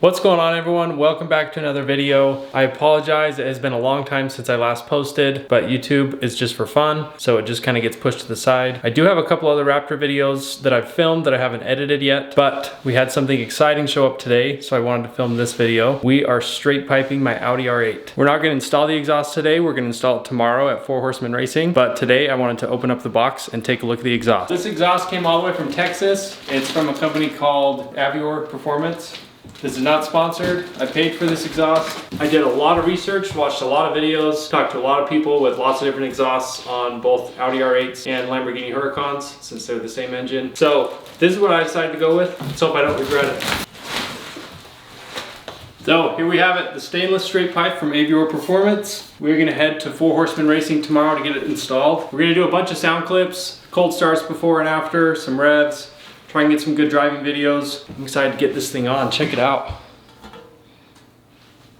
What's going on, everyone? Welcome back to another video. I apologize, it has been a long time since I last posted, but YouTube is just for fun, so it just kind of gets pushed to the side. I do have a couple other Raptor videos that I've filmed that I haven't edited yet, but we had something exciting show up today, so I wanted to film this video. We are straight piping my Audi R8. We're not going to install the exhaust today, we're going to install it tomorrow at Horsemen Racing, but today I wanted to open up the box and take a look at the exhaust. This exhaust came all the way from Texas. It's from a company called Avior Performance. This is not sponsored. I paid for this exhaust. I did a lot of research, watched a lot of videos, talked to a lot of people with lots of different exhausts on both Audi R8s and Lamborghini Huracans, since they're the same engine. So this is what I decided to go with. Let's hope I don't regret it. So here we have it, the stainless straight pipe from Avior Performance. We're gonna head to Horsemen Racing tomorrow to get it installed. We're gonna do a bunch of sound clips, cold starts before and after, some revs, try and get some good driving videos. I'm excited to get this thing on, check it out.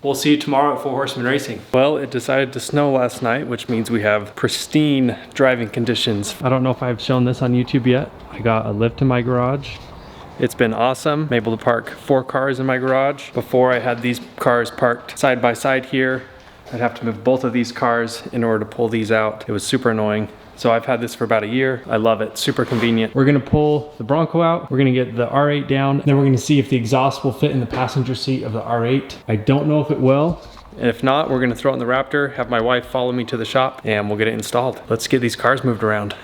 We'll see you tomorrow at Horsemen Racing. Well, it decided to snow last night, which means we have pristine driving conditions. I don't know if I've shown this on YouTube yet. I got a lift in my garage. It's been awesome. I'm able to park 4 cars in my garage. Before, I had these cars parked side by side here. I'd have to move both of these cars in order to pull these out. It was super annoying. So I've had this for about a year. I love it, super convenient. We're gonna pull the Bronco out. We're gonna get the R8 down. Then we're gonna see if the exhaust will fit in the passenger seat of the R8. I don't know if it will. And if not, we're gonna throw it in the Raptor, have my wife follow me to the shop, and we'll get it installed. Let's get these cars moved around.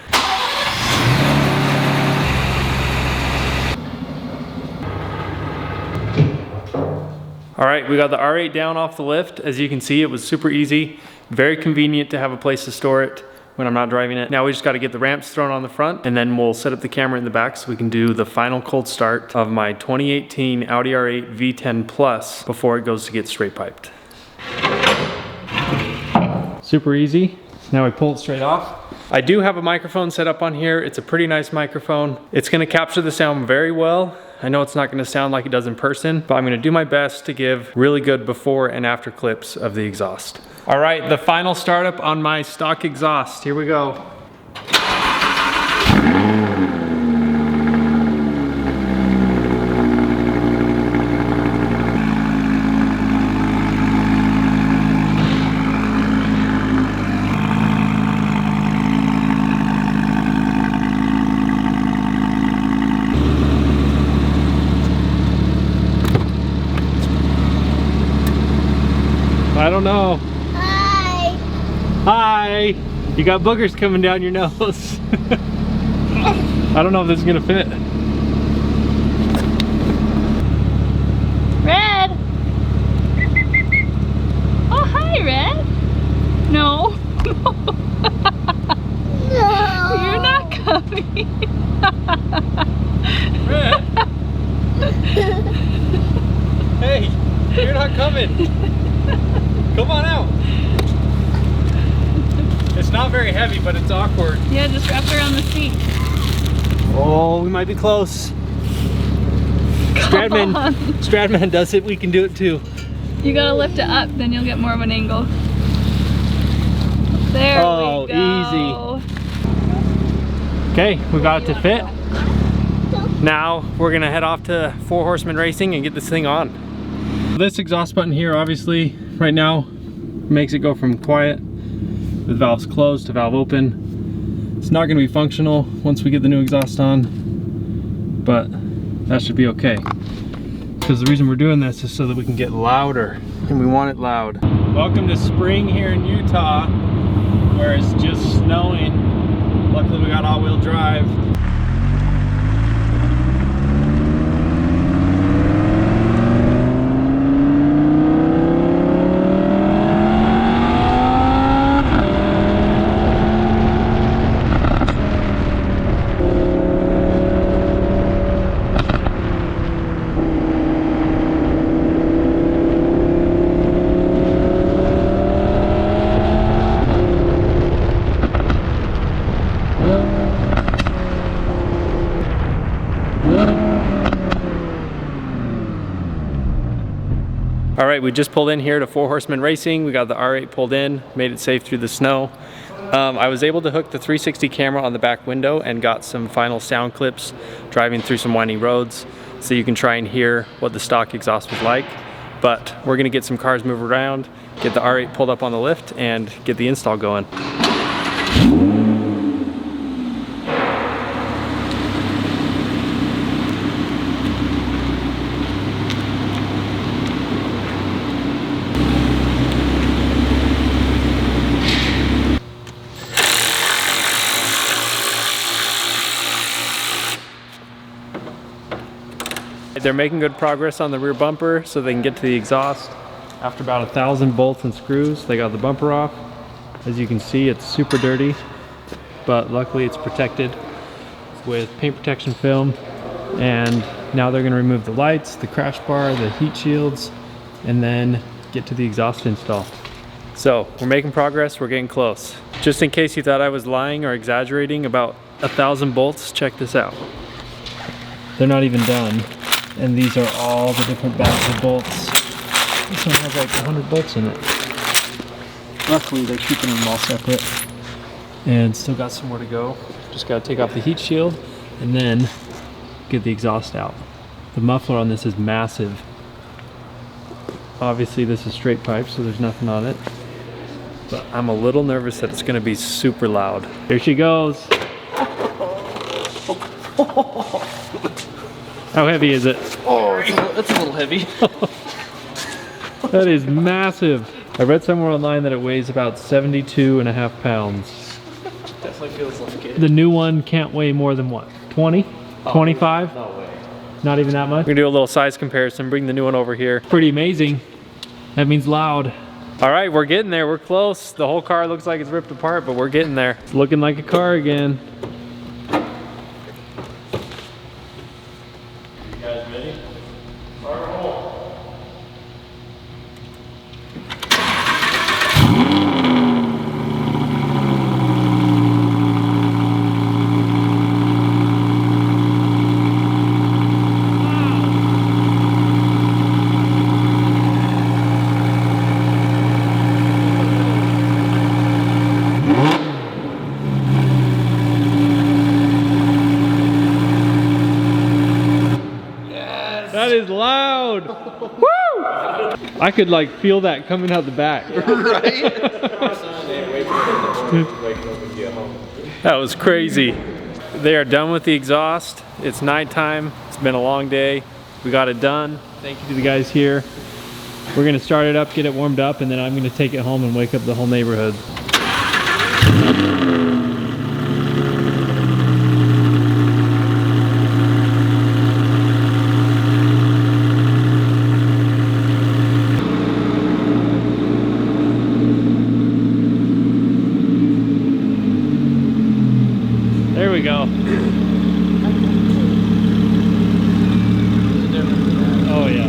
All right, we got the R8 down off the lift. As you can see, it was super easy, very convenient to have a place to store it when I'm not driving it. Now we just got to get the ramps thrown on the front, and then we'll set up the camera in the back so we can do the final cold start of my 2018 Audi R8 V10 Plus before it goes to get straight piped. Super easy. Now I pull it straight off. I do have a microphone set up on here. It's a pretty nice microphone. It's gonna capture the sound very well. I know it's not gonna sound like it does in person, but I'm gonna do my best to give really good before and after clips of the exhaust. All right, the final startup on my stock exhaust. Here we go. I don't know. Hi. Hi. You got boogers coming down your nose. I don't know if this is gonna fit. Red. Oh, hi, Red. No. No. You're not coming. Red. Hey, you're not coming. Come on out. It's not very heavy, but it's awkward. Yeah, just wrap it around the seat. Oh, we might be close. Stradman does it, we can do it too. You gotta lift it up, then you'll get more of an angle. There we go. Easy. Okay, we got it to fit. Now we're gonna head off to Horsemen Racing and get this thing on. This exhaust button here, obviously, right now, makes it go from quiet with valves closed to valve open. It's not gonna be functional once we get the new exhaust on, but that should be okay. Because the reason we're doing this is so that we can get louder, and we want it loud. Welcome to spring here in Utah, where it's just snowing. Luckily we got all-wheel drive. All right, we just pulled in here to Horsemen Racing. We got the R8 pulled in, made it safe through the snow. I was able to hook the 360 camera on the back window and got some final sound clips driving through some windy roads. so you can try and hear what the stock exhaust was like. But we're gonna get some cars moved around, get the R8 pulled up on the lift, and get the install going. They're making good progress on the rear bumper so they can get to the exhaust. After about 1,000 bolts and screws, they got the bumper off. As you can see, it's super dirty, but luckily it's protected with paint protection film. And now they're gonna remove the lights, the crash bar, the heat shields, and then get to the exhaust install. So we're making progress, we're getting close. Just in case you thought I was lying or exaggerating about 1,000 bolts, check this out. They're not even done. And these are all the different bags of bolts. This one has like 100 bolts in it. Luckily, they're keeping them all separate. And still got some more to go. Just gotta take off the heat shield and then get the exhaust out. The muffler on this is massive. Obviously, this is straight pipe, so there's nothing on it. But I'm a little nervous that it's gonna be super loud. Here she goes. How heavy is it? Oh, it's a little heavy. That is massive. I read somewhere online that it weighs about 72.5 pounds. Definitely feels like it. The new one can't weigh more than what? 20? 25? No way. Not even that much? We're gonna do a little size comparison, bring the new one over here. Pretty amazing. That means loud. All right, we're getting there, we're close. The whole car looks like it's ripped apart, but we're getting there. It's looking like a car again. That is loud. Woo! I could like feel that coming out the back. Right? That was crazy. They are done with the exhaust. It's nighttime. It's been a long day. We got it done. Thank you to the guys here. We're gonna start it up, get it warmed up, and then I'm gonna take it home and wake up the whole neighborhood. There we go. Oh yeah.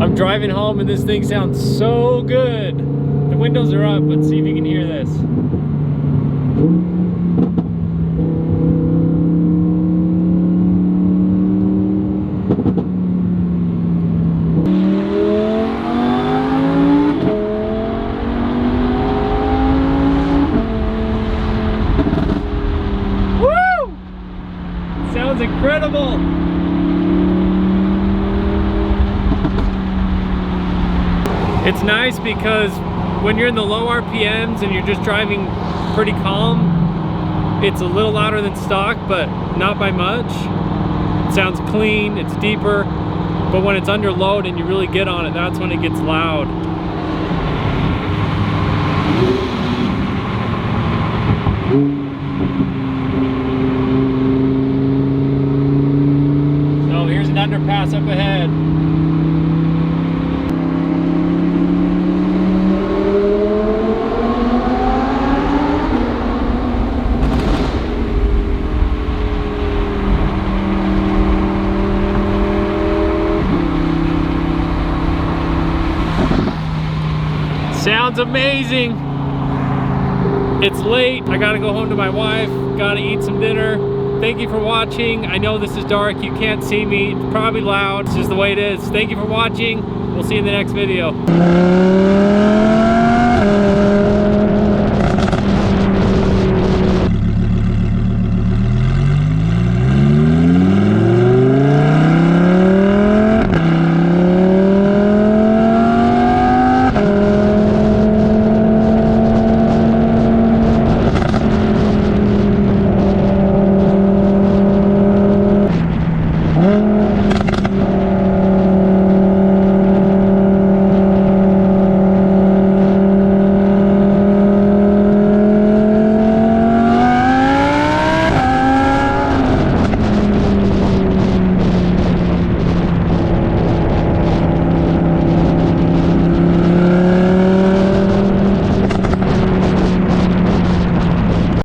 I'm driving home and this thing sounds so good. The windows are up, but see if you can hear this. Sounds incredible! It's nice because when you're in the low RPMs and you're just driving pretty calm, it's a little louder than stock, but not by much. It sounds clean, it's deeper, but when it's under load and you really get on it, that's when it gets loud. Underpass up ahead. Sounds amazing. It's late. I gotta go home to my wife. Gotta eat some dinner. Thank you for watching. I know this is dark, you can't see me, it's probably loud, it's just the way it is. Thank you for watching, we'll see you in the next video.